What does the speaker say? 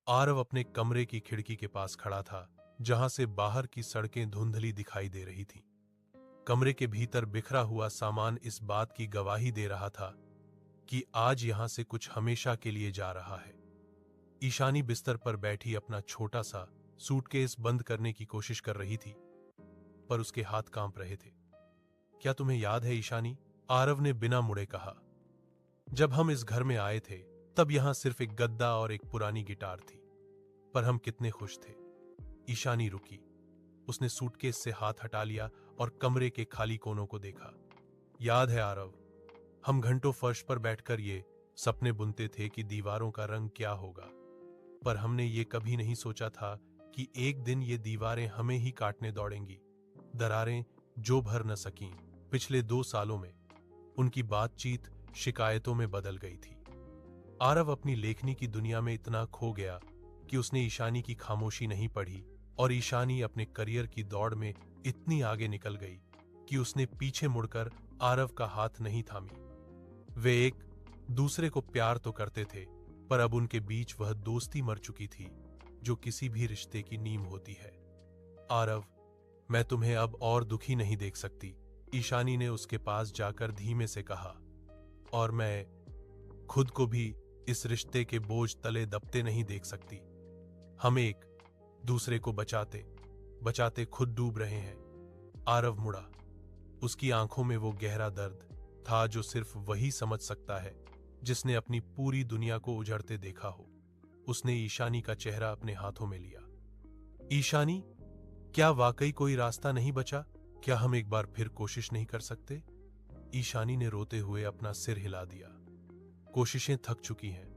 आरव अपने कमरे की खिड़की के पास खड़ा था, जहां से बाहर की सड़कें धुंधली दिखाई दे रही थीं। कमरे के भीतर बिखरा हुआ सामान इस बात की गवाही दे रहा था कि आज यहां से कुछ हमेशा के लिए जा रहा है। ईशानी बिस्तर पर बैठी अपना छोटा सा सूटकेस बंद करने की कोशिश कर रही थी, पर उसके हाथ कांप रहे थे। क्या तुम्हें याद है ईशानी? आरव ने बिना मुड़े कहा। जब हम इस घर में आए थे, तब यहां सिर्फ एक गद्दा और एक पुरानी गिटार थी, पर हम कितने खुश थे। ईशानी रुकी। उसने सूटकेस से हाथ हटा लिया और कमरे के खाली कोनों को देखा। याद है आरव, हम घंटों फर्श पर बैठकर ये सपने बुनते थे कि दीवारों का रंग क्या होगा, पर हमने ये कभी नहीं सोचा था कि एक दिन ये दीवारें हमें ही काटने दौड़ेंगी। दरारें जो भर न सकीं। पिछले 2 सालों में उनकी बातचीत शिकायतों में बदल गई थी। आरव अपनी लेखनी की दुनिया में इतना खो गया कि उसने ईशानी की खामोशी नहीं पढ़ी, और ईशानी अपने करियर की दौड़ में इतनी आगे निकल गई कि उसने पीछे मुड़कर आरव का हाथ नहीं थामी। वे एक दूसरे को प्यार तो करते थे, पर अब उनके बीच वह दोस्ती मर चुकी थी जो किसी भी रिश्ते की नींव होती है। आरव, मैं तुम्हें अब और दुखी नहीं देख सकती, ईशानी ने उसके पास जाकर धीमे से कहा, और मैं खुद को भी इस रिश्ते के बोझ तले दबते नहीं देख सकती। हम एक दूसरे को बचाते बचाते खुद डूब रहे हैं। आरव मुड़ा। उसकी आंखों में वो गहरा दर्द था जो सिर्फ वही समझ सकता है जिसने अपनी पूरी दुनिया को उजड़ते देखा हो। उसने ईशानी का चेहरा अपने हाथों में लिया। ईशानी, क्या वाकई कोई रास्ता नहीं बचा? क्या हम एक बार फिर कोशिश नहीं कर सकते? ईशानी ने रोते हुए अपना सिर हिला दिया। कोशिशें थक चुकी हैं,